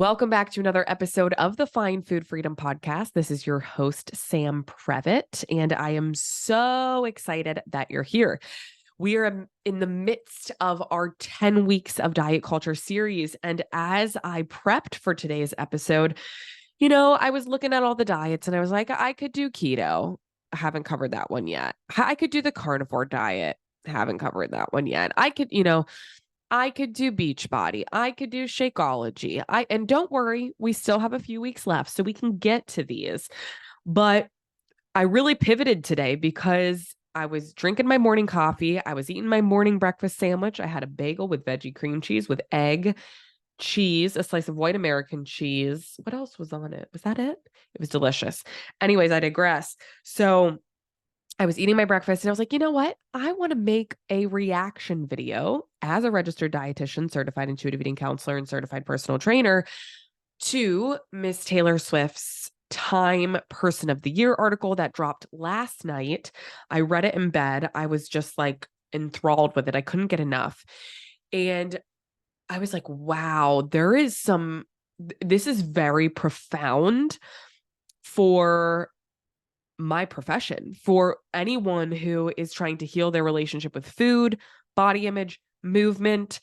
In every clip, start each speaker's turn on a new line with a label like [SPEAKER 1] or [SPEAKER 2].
[SPEAKER 1] Welcome back to another episode of the Find Food Freedom Podcast. This is your host, Sam Previtt, and I am so excited that you're here. We are in the midst of our 10 weeks of diet culture series. And as I prepped for today's episode, I was looking at all the diets and I was like, I could do keto. I haven't covered that one yet. I could do the carnivore diet. Haven't covered that one yet. I could do Beachbody. I could do Shakeology. And don't worry, we still have a few weeks left, so we can get to these. But I really pivoted today because I was drinking my morning coffee. I was eating my morning breakfast sandwich. I had a bagel with veggie cream cheese with egg, cheese, a slice of white American cheese. What else was on it? Was that it? It was delicious. Anyways, I digress. So I was eating my breakfast and I was like, you know what? I want to make a reaction video as a registered dietitian, certified intuitive eating counselor, and certified personal trainer to Miss Taylor Swift's Time Person of the Year article that dropped last night. I read it in bed. I was just like enthralled with it. I couldn't get enough. And I was like, wow, this is very profound for my profession, for anyone who is trying to heal their relationship with food, body image, movement.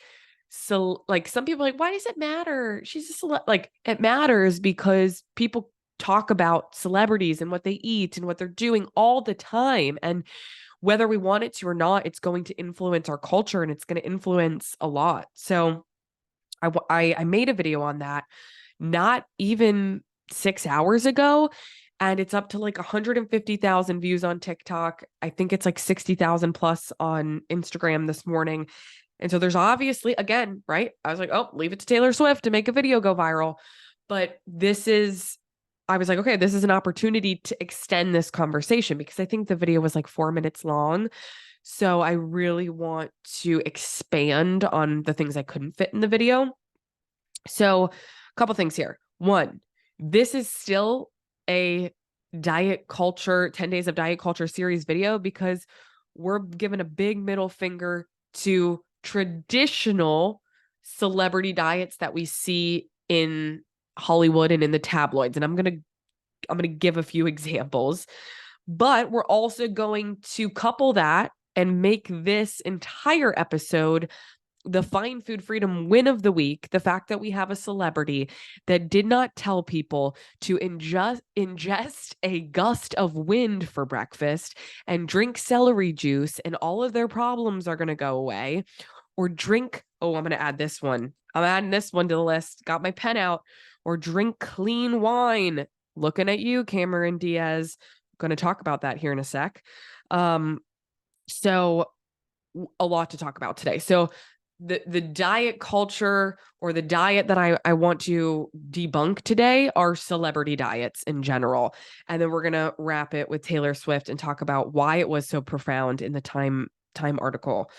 [SPEAKER 1] So like some people are like, why does it matter? She's just like, it matters because people talk about celebrities and what they eat and what they're doing all the time. And whether we want it to or not, it's going to influence our culture and it's going to influence a lot. So I made a video on that not even 6 hours ago. And it's up to like 150,000 views on TikTok. I think it's like 60,000 plus on Instagram this morning. And so there's obviously, again, right? I was like, oh, leave it to Taylor Swift to make a video go viral. But I was like, okay, this is an opportunity to extend this conversation because I think the video was like 4 minutes long. So I really want to expand on the things I couldn't fit in the video. So a couple things here. One, this is still a diet culture, 10 days of diet culture series video because we're giving a big middle finger to traditional celebrity diets that we see in Hollywood and in the tabloids. And I'm going to give a few examples, but we're also going to couple that and make this entire episode the Find Food Freedom win of the week, the fact that we have a celebrity that did not tell people to ingest a gust of wind for breakfast and drink celery juice and all of their problems are going to go away, or drink, I'm going to add this one. I'm adding this one to the list. Got my pen out. Or drink clean wine. Looking at you, Cameron Diaz. Going to talk about that here in a sec. So a lot to talk about today. So the diet culture or the diet that I want to debunk today are celebrity diets in general. And then we're going to wrap it with Taylor Swift and talk about why it was so profound in the Time article,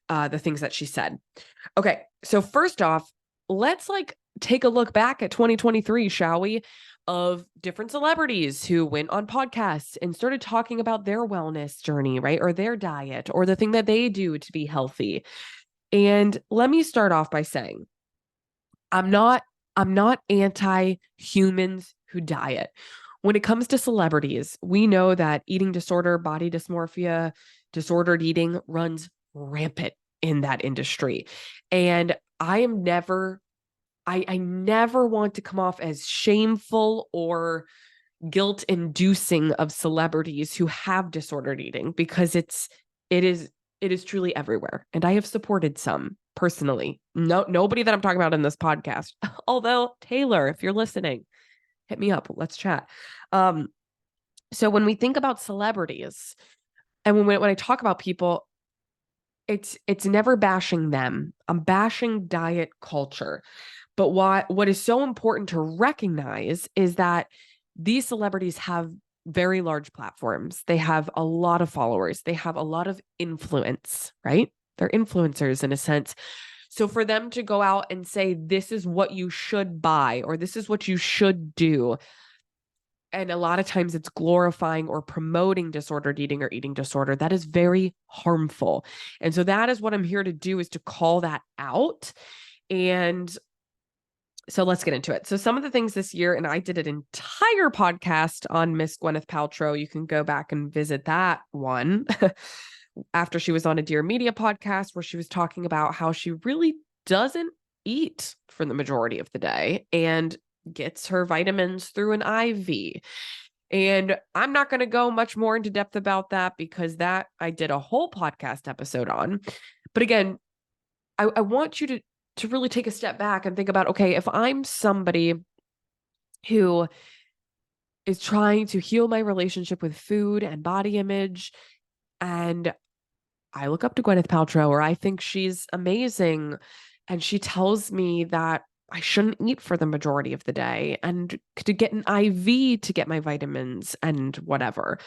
[SPEAKER 1] the things that she said. Okay. So first off, let's take a look back at 2023, shall we? Of different celebrities who went on podcasts and started talking about their wellness journey, right? Or their diet or the thing that they do to be healthy. And let me start off by saying, I'm not anti humans who diet. When it comes to celebrities, we know that eating disorder, body dysmorphia, disordered eating runs rampant in that industry. And I never want to come off as shameful or guilt inducing of celebrities who have disordered eating because it is truly everywhere. And I have supported some personally. Nobody that I'm talking about in this podcast. Although Taylor, if you're listening, hit me up. Let's chat. So when we think about celebrities and when I talk about people, it's never bashing them. I'm bashing diet culture. But what is so important to recognize is that these celebrities have very large platforms. They have a lot of followers. They have a lot of influence, right? They're influencers in a sense. So for them to go out and say, this is what you should buy, or this is what you should do. And a lot of times it's glorifying or promoting disordered eating or eating disorder. That is very harmful. And so that is what I'm here to do, is to call that out. And So let's get into it. So some of the things this year, and I did an entire podcast on Miss Gwyneth Paltrow. You can go back and visit that one after she was on a Dear Media podcast where she was talking about how she really doesn't eat for the majority of the day and gets her vitamins through an IV. And I'm not going to go much more into depth about that because that I did a whole podcast episode on. But again, I want you to really take a step back and think about, okay, if I'm somebody who is trying to heal my relationship with food and body image, and I look up to Gwyneth Paltrow, or I think she's amazing, and she tells me that I shouldn't eat for the majority of the day and to get an IV to get my vitamins and whatever.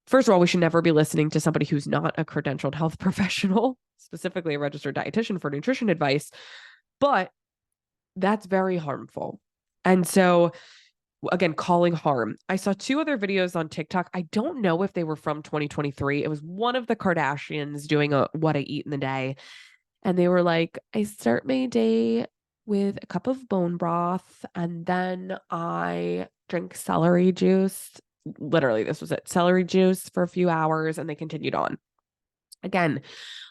[SPEAKER 1] First of all, we should never be listening to somebody who's not a credentialed health professional, specifically a registered dietitian, for nutrition advice, but that's very harmful. And so, again, calling harm. I saw 2 other videos on TikTok. I don't know if they were from 2023. It was one of the Kardashians doing a what I eat in the day. And they were like, I start my day with a cup of bone broth and then I drink celery juice. Literally, this was it. Celery juice for a few hours, and they continued on. Again,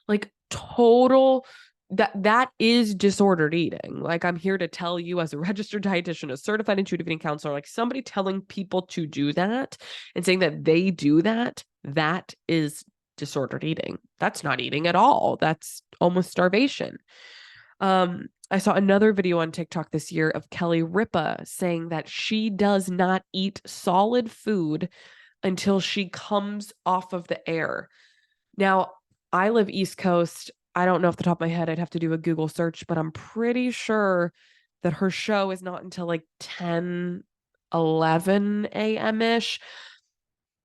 [SPEAKER 1] like total that is disordered eating. Like, I'm here to tell you, as a registered dietitian, a certified intuitive eating counselor, like somebody telling people to do that and saying that they do that, that is disordered eating. That's not eating at all. That's almost starvation. I saw another video on TikTok this year of Kelly Ripa saying that she does not eat solid food until she comes off of the air. Now, I live East Coast. I don't know off the top of my head. I'd have to do a Google search, but I'm pretty sure that her show is not until like 10, 11 a.m.-ish.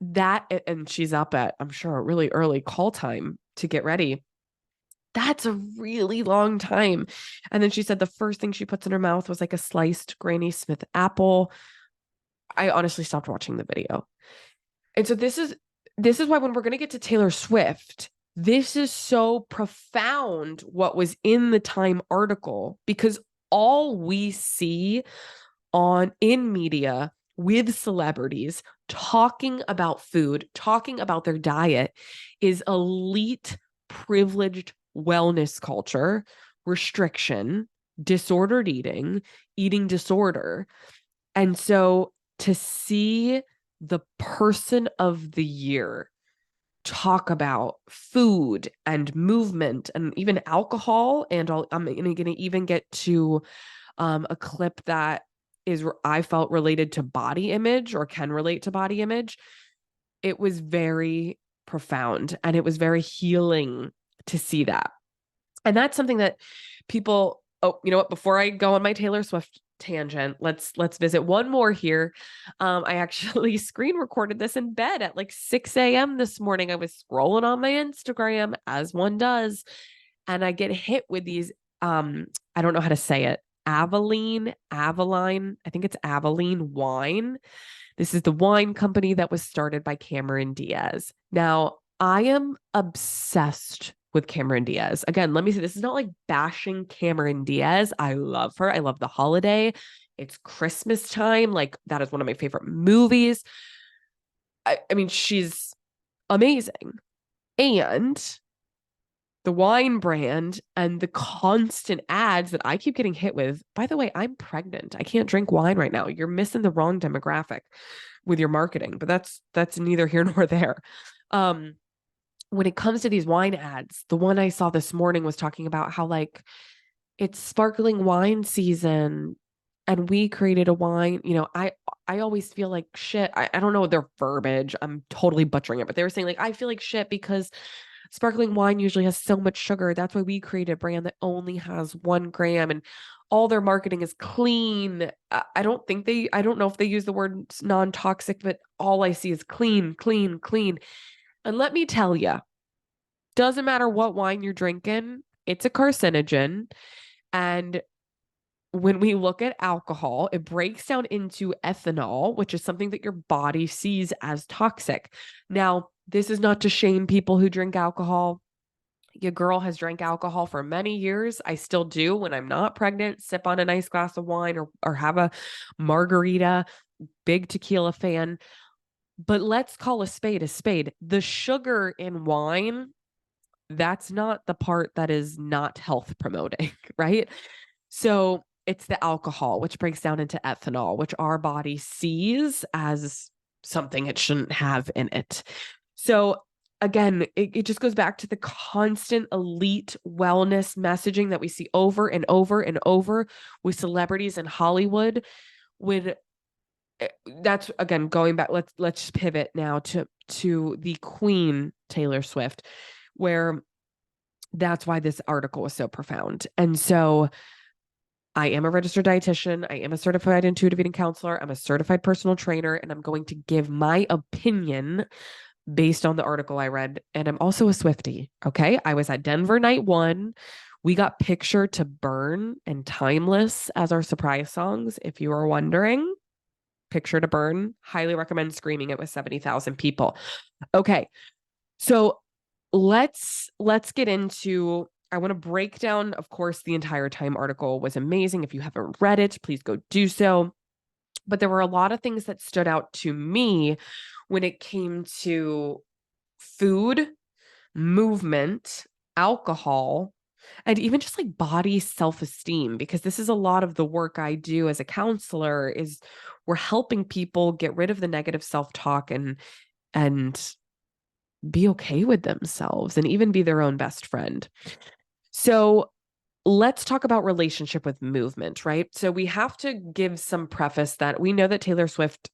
[SPEAKER 1] That, and she's up at, I'm sure, a really early call time to get ready. That's a really long time. And then she said the first thing she puts in her mouth was like a sliced Granny Smith apple. I honestly stopped watching the video. And so this is why when we're going to get to Taylor Swift, this is so profound what was in the Time article, because all we see in media with celebrities talking about food, talking about their diet, is elite, privileged wellness culture, restriction, disordered eating, eating disorder. And so to see the person of the year talk about food and movement and even alcohol, and I'm going to even get to a clip that is, I felt, related to body image, or can relate to body image. It was very profound, and it was very healing to see that. And that's something that people, oh, you know what, before I go on my Taylor Swift tangent, let's visit one more here. I actually screen recorded this in bed at like 6 a.m. this morning. I was scrolling on my Instagram, as one does, and I get hit with these, I don't know how to say it, Aveline, I think it's Aveline wine. This is the wine company that was started by Cameron Diaz. Now, I am obsessed with Cameron Diaz. Again, let me say, this is not like bashing Cameron Diaz. I love her. I love The Holiday. It's Christmas time. Like, that is one of my favorite movies. I mean, she's amazing. And the wine brand and the constant ads that I keep getting hit with. By the way, I'm pregnant. I can't drink wine right now. You're missing the wrong demographic with your marketing, but that's neither here nor there. When it comes to these wine ads, the one I saw this morning was talking about how, like, it's sparkling wine season and we created a wine. You know, I always feel like shit. I don't know their verbiage. I'm totally butchering it, but they were saying, like, I feel like shit because sparkling wine usually has so much sugar. That's why we created a brand that only has 1 gram, and all their marketing is clean. I don't know if they use the word non-toxic, but all I see is clean, clean, clean. And let me tell you, doesn't matter what wine you're drinking, it's a carcinogen. And when we look at alcohol, it breaks down into ethanol, which is something that your body sees as toxic. Now, this is not to shame people who drink alcohol. Your girl has drank alcohol for many years. I still do when I'm not pregnant, sip on a nice glass of wine or have a margarita, big tequila fan. But let's call a spade a spade. The sugar in wine, that's not the part that is not health promoting, right? So it's the alcohol, which breaks down into ethanol, which our body sees as something it shouldn't have in it. So again, it just goes back to the constant elite wellness messaging that we see over and over and over with celebrities in Hollywood. When that's again going back, let's pivot now to the Queen Taylor Swift, where that's why this article was so profound. And so I am a registered dietitian. I am a certified intuitive eating counselor. I'm a certified personal trainer, and I'm going to give my opinion based on the article I read. And I'm also a Swiftie. Okay. I was at Denver night one. We got Picture to Burn and Timeless as our surprise songs. If you are wondering, Picture to Burn, highly recommend screaming it with 70,000 people. Okay. So let's get into, I want to break down, of course, the entire Time article was amazing. If you haven't read it, please go do so. But there were a lot of things that stood out to me when it came to food, movement, alcohol, and even just like body self-esteem, because this is a lot of the work I do as a counselor is we're helping people get rid of the negative self-talk and be okay with themselves and even be their own best friend. So let's talk about relationship with movement, right? So we have to give some preface that we know that Taylor Swift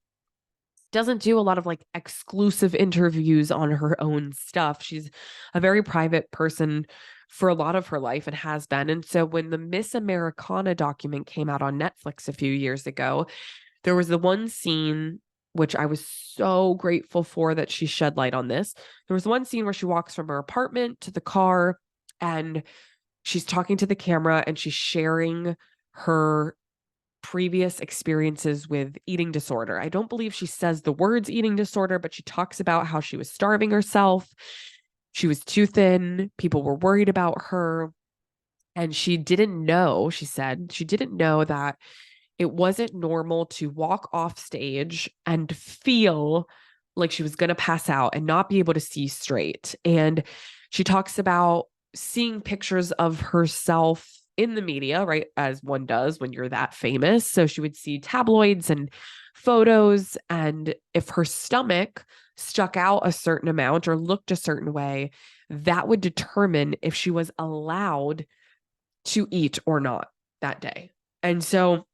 [SPEAKER 1] doesn't do a lot of like exclusive interviews on her own stuff. She's a very private person for a lot of her life and has been. And so when the Miss Americana document came out on Netflix a few years ago, there was the one scene which I was so grateful for that she shed light on this. There was one scene where she walks from her apartment to the car and she's talking to the camera and she's sharing her previous experiences with eating disorder. I don't believe she says the words eating disorder, but she talks about how she was starving herself. She was too thin. People were worried about her. And she didn't know, she said, she didn't know that it wasn't normal to walk off stage and feel like she was going to pass out and not be able to see straight. And she talks about seeing pictures of herself in the media, right? As one does when you're that famous. So she would see tabloids and photos. And if her stomach stuck out a certain amount or looked a certain way, that would determine if she was allowed to eat or not that day. And so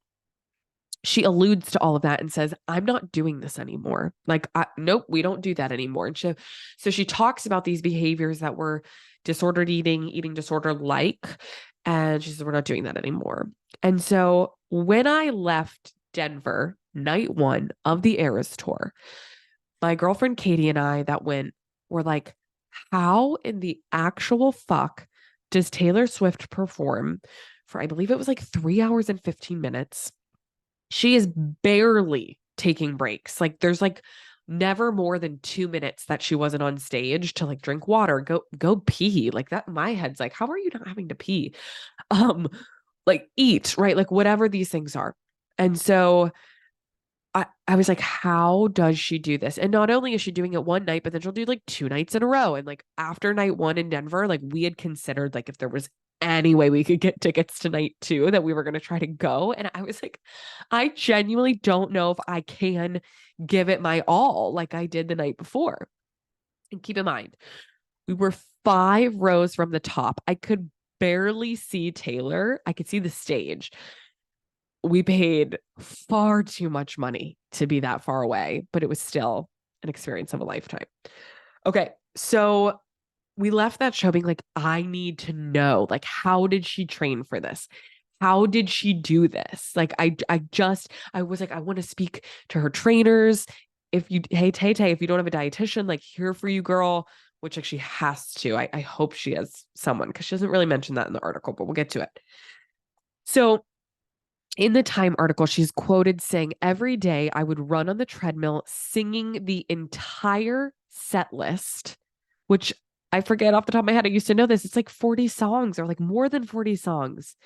[SPEAKER 1] she alludes to all of that and says, I'm not doing this anymore. Like, nope, we don't do that anymore. And so she talks about these behaviors that were disordered eating, eating disorder like, and she says, we're not doing that anymore. And so when I left Denver, night one of the Eras tour, my girlfriend Katie and I that went were like, how in the actual fuck does Taylor Swift perform for, I believe it was like 3 hours and 15 minutes? She is barely taking breaks. Like there's like never more than 2 minutes that she wasn't on stage to like drink water, go pee. Like that, my head's like, how are you not having to pee? Um, like eat, right? Like whatever these things are. And so I was like, how does she do this? And not only is she doing it one night, but then she'll do like 2 nights in a row. And like after night one in Denver, like we had considered like if there was any way we could get tickets to night two that we were going to try to go. And I was like, I genuinely don't know if I can give it my all like I did the night before. And keep in mind, we were 5 rows from the top. I could barely see Taylor. I could see the stage. We paid far too much money to be that far away, but it was still an experience of a lifetime. Okay. So we left that show being like, I need to know, like, how did she train for this? How did she do this? Like, I was like, I want to speak to her trainers. Hey, Tay Tay, if you don't have a dietitian, like, here for you, girl, which like she has to. I hope she has someone because she doesn't really mention that in the article, but we'll get to it. So in the Time article, she's quoted saying, every day I would run on the treadmill singing the entire set list, which I forget off the top of my head. I used to know this. It's like 40 songs or like more than 40 songs,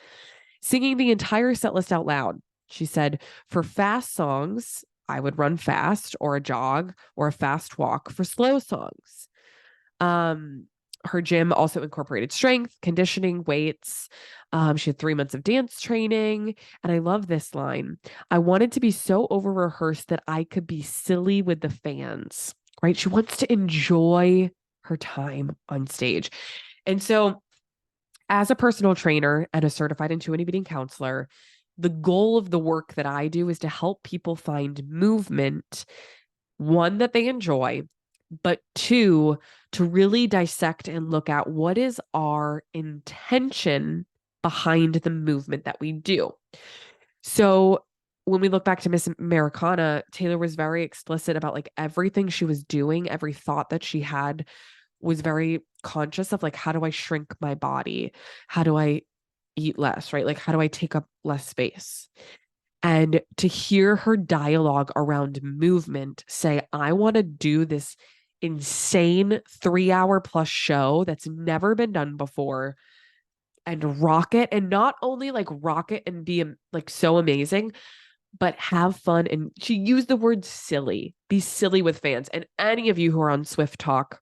[SPEAKER 1] singing the entire set list out loud. She said, for fast songs, I would run fast or a jog or a fast walk. For slow songs, um, her gym also incorporated strength, conditioning, weights. She had 3 months of dance training. And I love this line. I wanted to be so over rehearsed that I could be silly with the fans, right? She wants to enjoy her time on stage. And so, as a personal trainer and a certified intuitive eating counselor, the goal of the work that I do is to help people find movement, one, that they enjoy, but two, to really dissect and look at what is our intention behind the movement that we do. So when we look back to Miss Americana, Taylor was very explicit about like everything she was doing, every thought that she had was very conscious of like, how do I shrink my body? How do I eat less, right? Like, how do I take up less space? And to hear her dialogue around movement say, I want to do this insane 3 hour plus show that's never been done before and rock it. And not only like rock it and be like so amazing, but have fun. And she used the word silly, be silly with fans. And any of you who are on Swift Talk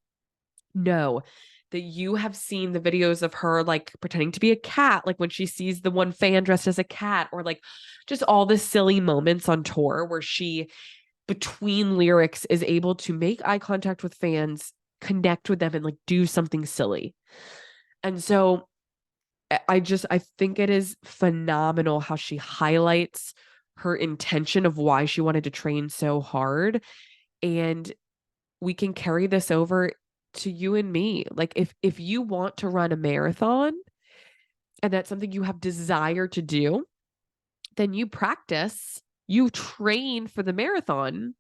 [SPEAKER 1] know that you have seen the videos of her like pretending to be a cat, like when she sees the one fan dressed as a cat, or like just all the silly moments on tour where she, between lyrics, is able to make eye contact with fans, connect with them, and like do something silly. And so I think it is phenomenal how she highlights her intention of why she wanted to train so hard. And we can carry this over to you and me. Like if you want to run a marathon and that's something you have desire to do, then you practice, you train for the marathon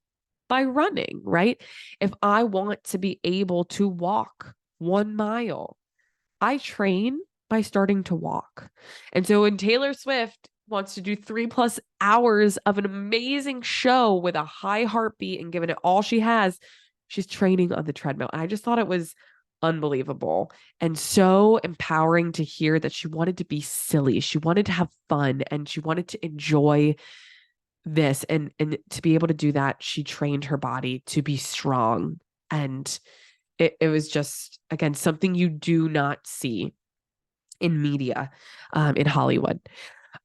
[SPEAKER 1] by running, right? If I want to be able to walk 1 mile, I train by starting to walk. And so when Taylor Swift wants to do 3+ hours of an amazing show with a high heartbeat and giving it all she has, she's training on the treadmill. And I just thought it was unbelievable and so empowering to hear that she wanted to be silly. She wanted to have fun and she wanted to enjoy this. And to be able to do that, she trained her body to be strong. And it was just, again, something you do not see in media, in Hollywood.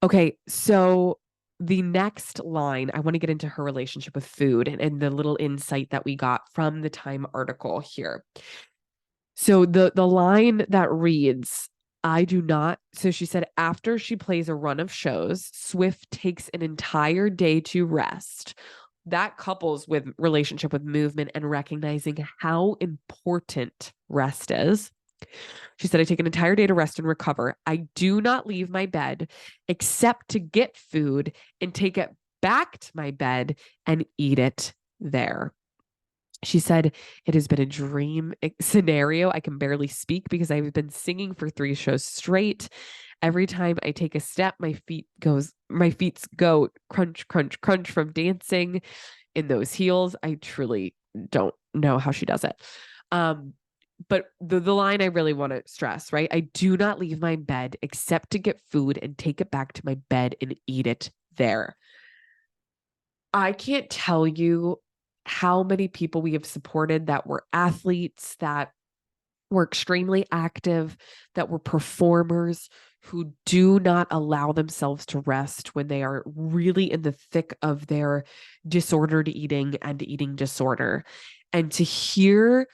[SPEAKER 1] Okay, so the next line, I want to get into her relationship with food and the little insight that we got from the Time article here. So the line that reads, I do not. So she said, after she plays a run of shows, Swift takes an entire day to rest. That couples with relationship with movement and recognizing how important rest is. She said, I take an entire day to rest and recover. I do not leave my bed except to get food and take it back to my bed and eat it there. She said, it has been a dream scenario. I can barely speak because I've been singing for 3 shows straight. Every time I take a step, my feet go crunch, crunch, crunch from dancing in those heels. I truly don't know how she does it. But the line I really want to stress, right? I do not leave my bed except to get food and take it back to my bed and eat it there. I can't tell you how many people we have supported that were athletes, that were extremely active, that were performers who do not allow themselves to rest when they are really in the thick of their disordered eating and eating disorder. And to hear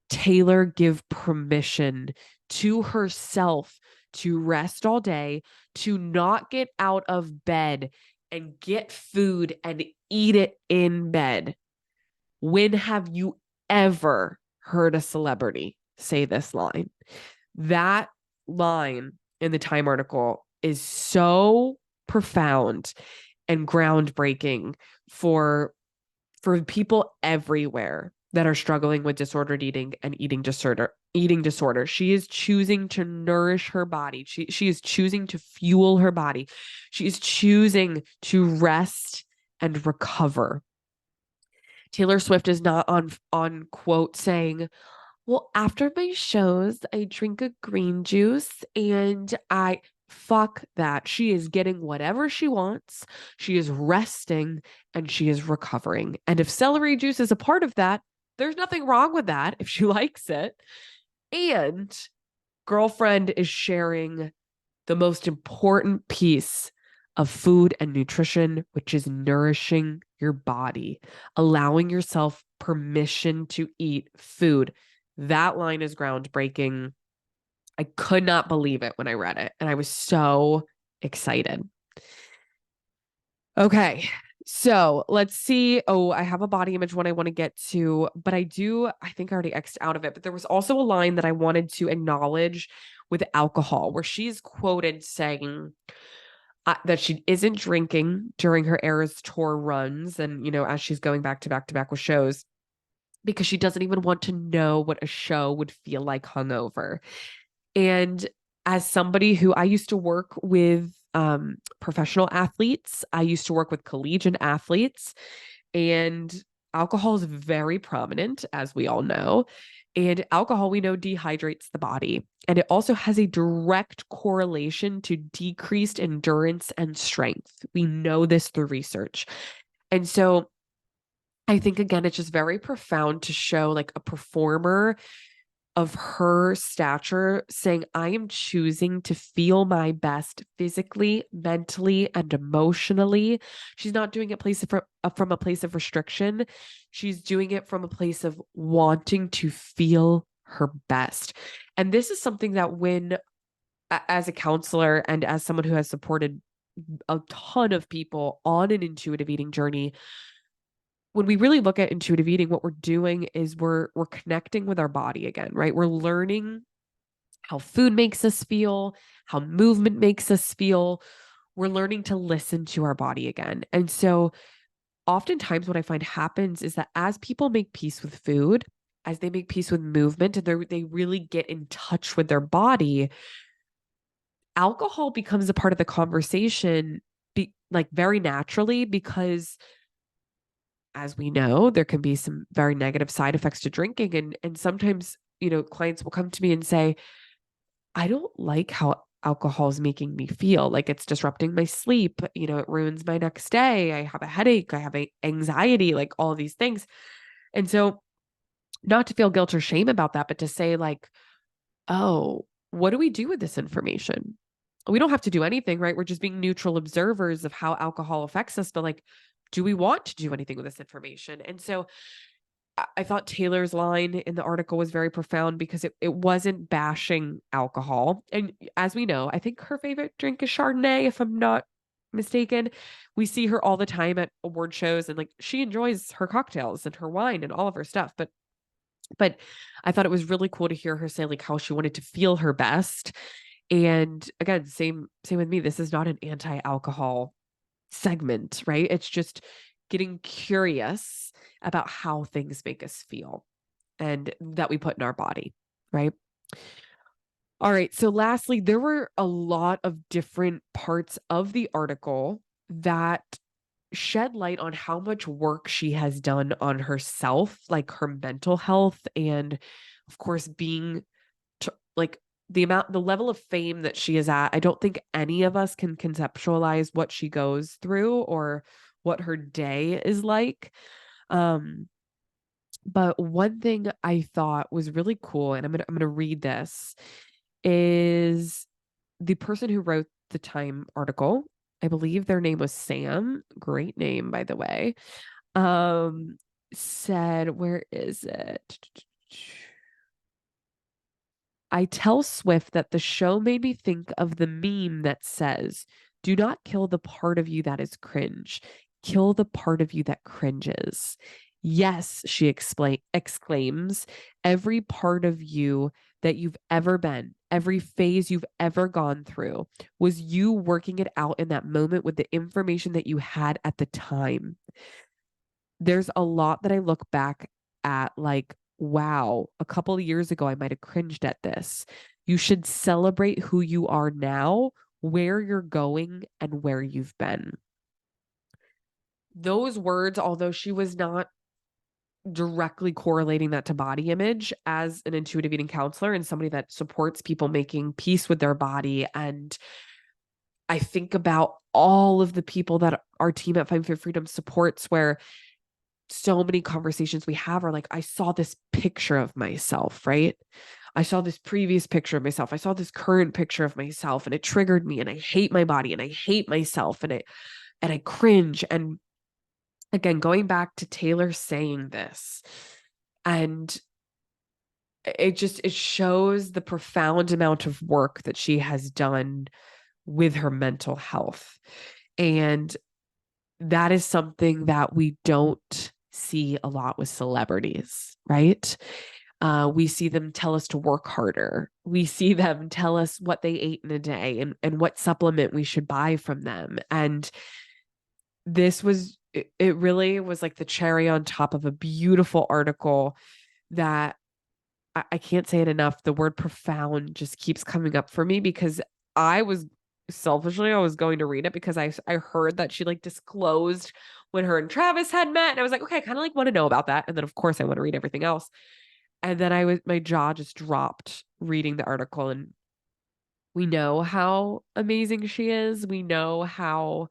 [SPEAKER 1] Taylor give permission to herself to rest all day, to not get out of bed and get food and eat it in bed. When have you ever heard a celebrity say this line? That line in the Time article is so profound and groundbreaking for people everywhere that are struggling with disordered eating and eating disorder. She is choosing to nourish her body. She is choosing to fuel her body. She is choosing to rest and recover. Taylor Swift is not on quote saying, Well, after my shows, I drink a green juice and I fuck that. She is getting whatever she wants. She is resting and she is recovering. And if celery juice is a part of that, there's nothing wrong with that if she likes it. And girlfriend is sharing the most important piece of food and nutrition, which is nourishing your body, allowing yourself permission to eat food. That line is groundbreaking. I could not believe it when I read it, and I was so excited. Okay. So let's see. Oh, I have a body image one I want to get to, but I think I already X'd out of it. But there was also a line that I wanted to acknowledge with alcohol, where she's quoted saying that she isn't drinking during her Eras tour runs. And, as she's going back to back with shows, because she doesn't even want to know what a show would feel like hungover. And as somebody who I used to work with professional athletes, I used to work with collegiate athletes, and alcohol is very prominent, as we all know. And alcohol, we know, dehydrates the body. And it also has a direct correlation to decreased endurance and strength. We know this through research. And so I think, again, it's just very profound to show like a performer of her stature saying, I am choosing to feel my best physically, mentally, and emotionally. She's not doing it from a place of restriction. She's doing it from a place of wanting to feel her best. And this is something that as a counselor and as someone who has supported a ton of people on an intuitive eating journey, when we really look at intuitive eating, what we're doing is we're connecting with our body again, right? We're learning how food makes us feel, how movement makes us feel. We're learning to listen to our body again. And so oftentimes what I find happens is that as people make peace with food, as they make peace with movement, and they really get in touch with their body, alcohol becomes a part of the conversation, like very naturally, because as we know, there can be some very negative side effects to drinking. And sometimes, clients will come to me and say, I don't like how alcohol is making me feel. Like it's disrupting my sleep. It ruins my next day. I have a headache. I have anxiety, like all of these things. And so not to feel guilt or shame about that, but to say like, oh, what do we do with this information? We don't have to do anything, right? We're just being neutral observers of how alcohol affects us. But like, do we want to do anything with this information? And so I thought Taylor's line in the article was very profound because it wasn't bashing alcohol. And as we know, I think her favorite drink is Chardonnay, if I'm not mistaken. We see her all the time at award shows, and like she enjoys her cocktails and her wine and all of her stuff. But I thought it was really cool to hear her say like how she wanted to feel her best. And again, same with me. This is not an anti-alcohol segment, right? It's just getting curious about how things make us feel and that we put in our body, right? All right. So lastly, there were a lot of different parts of the article that shed light on how much work she has done on herself, like her mental health, and of course being like the level of fame that she is at. I don't think any of us can conceptualize what she goes through or what her day is like. But one thing I thought was really cool, and I'm gonna read this, is the person who wrote the Time article. I believe their name was Sam. Great name, by the way. Said, where is it? I tell Swift that the show made me think of the meme that says, do not kill the part of you that is cringe. Kill the part of you that cringes. Yes, she exclaims, every part of you that you've ever been, every phase you've ever gone through was you working it out in that moment with the information that you had at the time. There's a lot that I look back at like, wow, a couple of years ago, I might have cringed at this. You should celebrate who you are now, where you're going, and where you've been. Those words, although she was not directly correlating that to body image as an intuitive eating counselor and somebody that supports people making peace with their body. And I think about all of the people that our team at Find Food Freedom supports, where so many conversations we have are like, I saw this picture of myself, right? I saw this previous picture of myself. I saw this current picture of myself, and it triggered me, and I hate my body, and I hate myself, and I cringe. And again, going back to Taylor saying this, and it shows the profound amount of work that she has done with her mental health. And that is something that we don't see a lot with celebrities, right? We see them tell us to work harder. We see them tell us what they ate in a day and what supplement we should buy from them. And it really was like the cherry on top of a beautiful article that I can't say it enough. The word profound just keeps coming up for me, because I was going to read it because I heard that she like disclosed when her and Travis had met. And I was like, okay, I kind of like want to know about that. And then of course I want to read everything else. And then my jaw just dropped reading the article. And we know how amazing she is. We know how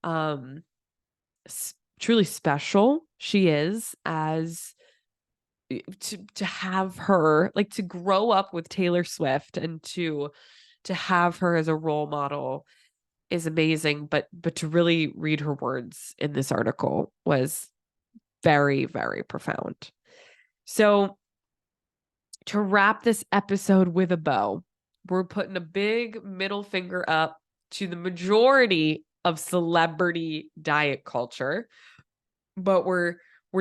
[SPEAKER 1] um truly special she is, as to have her, like, to grow up with Taylor Swift and to have her as a role model is amazing. But to really read her words in this article was very, very profound. So to wrap this episode with a bow, we're putting a big middle finger up to the majority of celebrity diet culture, but we're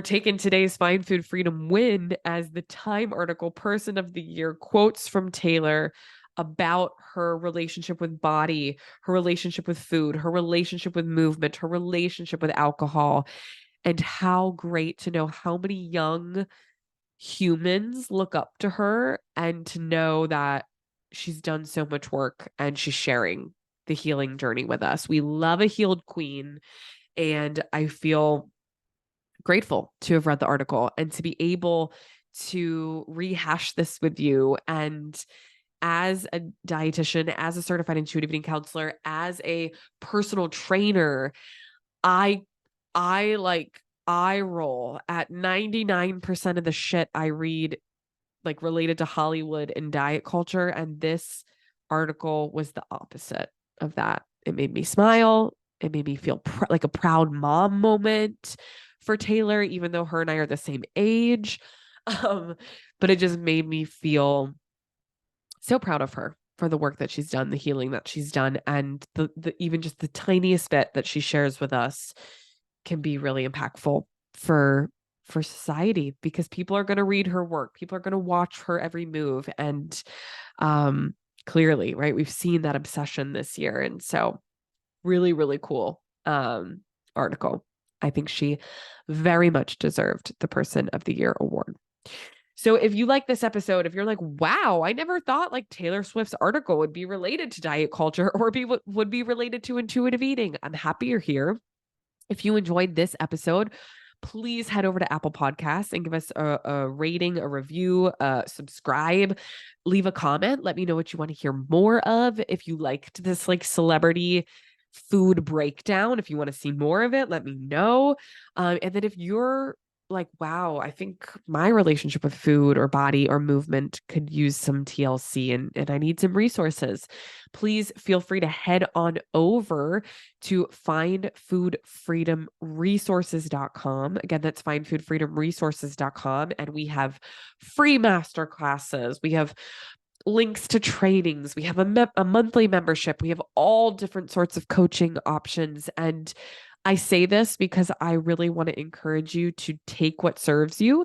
[SPEAKER 1] taking today's Find Food Freedom win as the Time article Person of the Year quotes from Taylor about her relationship with body, her relationship with food, her relationship with movement, her relationship with alcohol, and how great to know how many young humans look up to her, and to know that she's done so much work and she's sharing the healing journey with us. We love a healed queen, and I feel grateful to have read the article and to be able to rehash this with you. And as a dietitian, as a certified intuitive eating counselor, as a personal trainer, I roll at 99% of the shit I read, like related to Hollywood and diet culture. And this article was the opposite of that. It made me smile. It made me feel like a proud mom moment for Taylor, even though her and I are the same age. But it just made me feel so proud of her for the work that she's done, the healing that she's done, and the even just the tiniest bit that she shares with us can be really impactful for society, because people are going to read her work. People are going to watch her every move. And clearly, right, we've seen that obsession this year. And so really, really cool article. I think she very much deserved the Person of the Year award. So if you like this episode, if you're like, wow, I never thought like Taylor Swift's article would be related to diet culture or would be related to intuitive eating, I'm happy you're here. If you enjoyed this episode, please head over to Apple Podcasts and give us a rating, a review, subscribe, leave a comment. Let me know what you want to hear more of. If you liked this like celebrity food breakdown, if you want to see more of it, let me know. And then if you're like, wow, I think my relationship with food or body or movement could use some TLC and I need some resources, please feel free to head on over to findfoodfreedomresources.com. Again, that's findfoodfreedomresources.com. And we have free masterclasses. We have links to trainings. We have a monthly membership. We have all different sorts of coaching options. And I say this because I really want to encourage you to take what serves you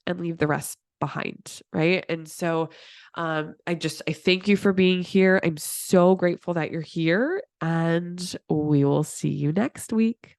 [SPEAKER 1] and leave the rest behind, right? And so I thank you for being here. I'm so grateful that you're here, and we will see you next week.